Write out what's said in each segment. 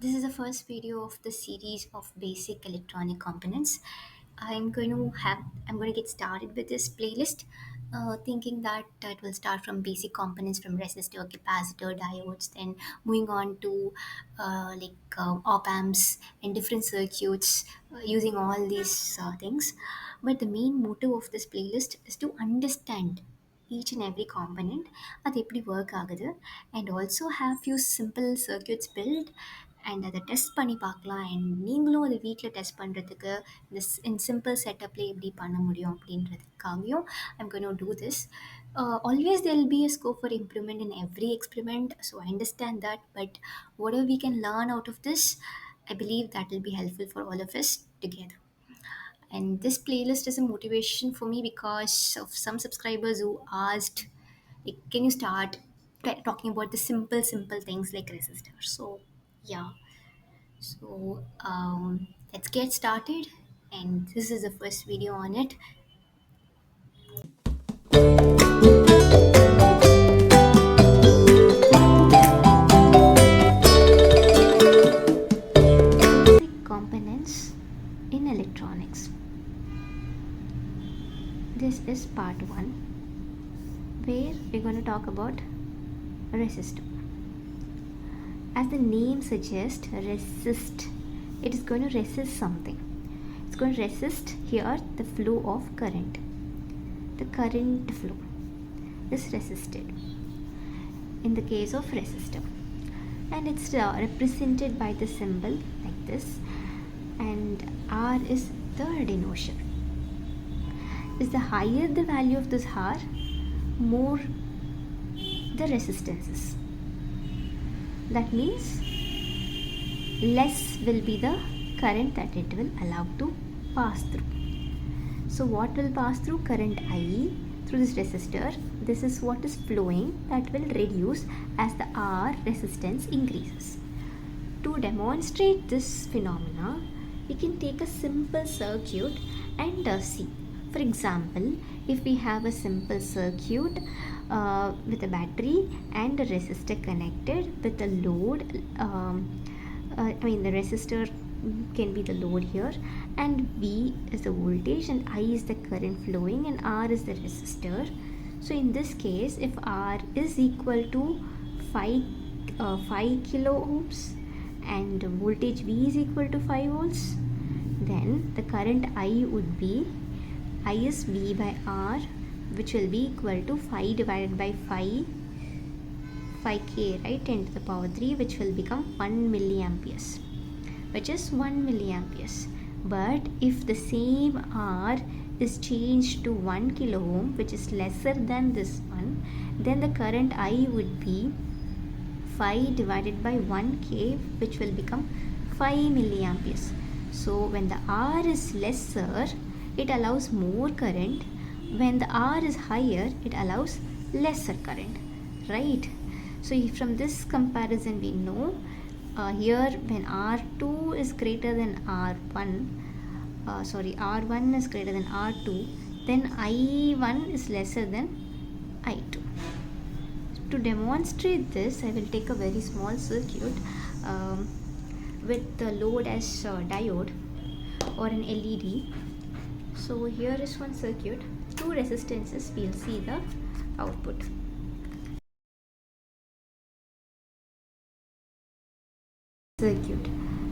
This is the first video of the series of basic electronic components. I'm going to get started with this playlist, thinking that it will start from basic components from resistor, capacitor, diodes, then moving on to op amps and different circuits using all these things. But the main motive of this playlist is to understand each and every component அது எப்படி work ஆகுது and also have few simple circuits built and அதை test பண்ணி பார்க்கலாம் and நீங்களும் அதை வீட்டில் test பண்ணுறதுக்கு இந்த in simple setupல எப்படி பண்ண முடியும் அப்படின்றதுக்காகவும் I'm going to do this. Always there will be a scope for improvement in every experiment, so I understand that, but whatever we can learn out of this, I believe that will be helpful for all of us together. And this playlist is a motivation for me because of some subscribers who asked, like, can you start talking about the simple things like resistor? So, yeah. So, let's get started. And this is the first video on it. Basic components in electronics. This is part 1, where we're going to talk about resistor. As the name suggests, resist, it is going to resist something. It's going to resist here the flow of current. The current flow is resisted in the case of resistor, and it's represented by the symbol like this, and R is the denotion. Is the higher the value of this R, more the resistance is. That means less will be the current that it will allow to pass through. So what will pass through? Current I through this resistor. This is what is flowing, that will reduce as the R resistance increases. To demonstrate this phenomena, we can take a simple circuit and see. For example, if we have a simple circuit with a battery and a resistor connected with a load, the resistor can be the load here, and V is the voltage and I is the current flowing and R is the resistor. So in this case, if R is equal to 5 kilo ohms and voltage V is equal to 5 volts, then the current I would be, I is V by R, which will be equal to 5 divided by 5k, right, 10 to the power 3, which will become 1 milliamperes, which is 1 milliamperes. But if the same R is changed to 1 kilo ohm, which is lesser than this one, then the current I would be 5 divided by 1k, which will become 5 milliamperes. So when the R is lesser, it allows more current. When the R is higher, it allows lesser current, right? So from this comparison we know here when R2 is greater than R1 is greater than R2, then I1 is lesser than I2. To demonstrate this, I will take a very small circuit with the load as diode or an LED. So here is one circuit, two resistances, we'll see the output. Circuit.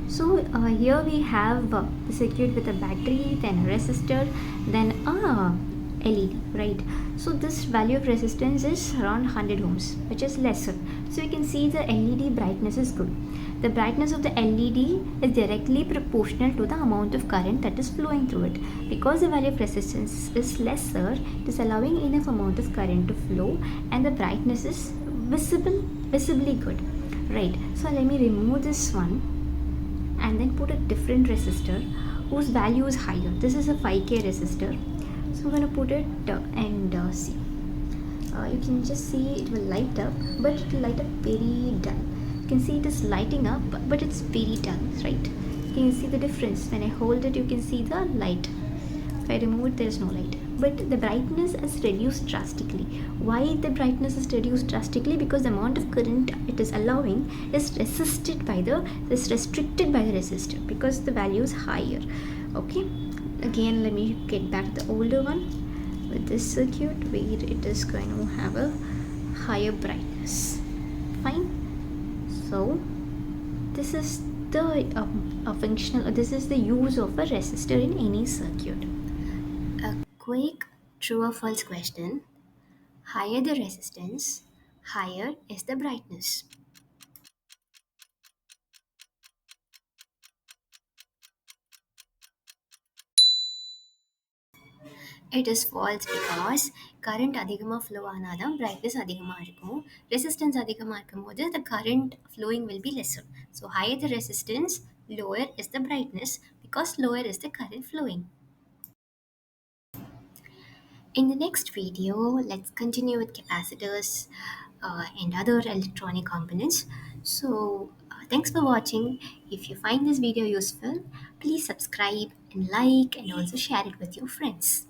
So here we have the circuit with a battery, then a resistor, then a LED, right? So this value of resistance is around 100 ohms, which is lesser. So you can see the LED brightness is good. The brightness of the LED is directly proportional to the amount of current that is flowing through it. Because the value of resistance is lesser, it is allowing enough amount of current to flow, and the brightness is visibly good, right? So let me remove this one and then put a different resistor whose value is higher. This is a 5k resistor. So I'm going to put it and see. You can just see it will light up, but it will light up very dull. You can see it is lighting up, but it's very dull, right? You can see the difference. When I hold it, you can see the light. If I remove it, there is no light. but the brightness is reduced drastically. Why the brightness is reduced drastically? Because the amount of current it is allowing is restricted by the resistor, because the value is higher. Okay, again let me get back to the older one with this circuit where it is going to have a higher brightness. Fine. So this is the functional, this is the use of a resistor in any circuit. A quick true or false question: higher the resistance, higher is the brightness. It is false, because current அதிகமாக flow ஆனாதான் brightness அதிகமாக இருக்கும். Resistance அதிகமாக இருக்கும்போது the current flowing will be lesser. So higher the resistance, lower is the brightness, because lower is the current flowing. In the next video, let's continue with capacitors and other electronic components. So, thanks for watching. If you find this video useful, please subscribe and like, and also share it with your friends.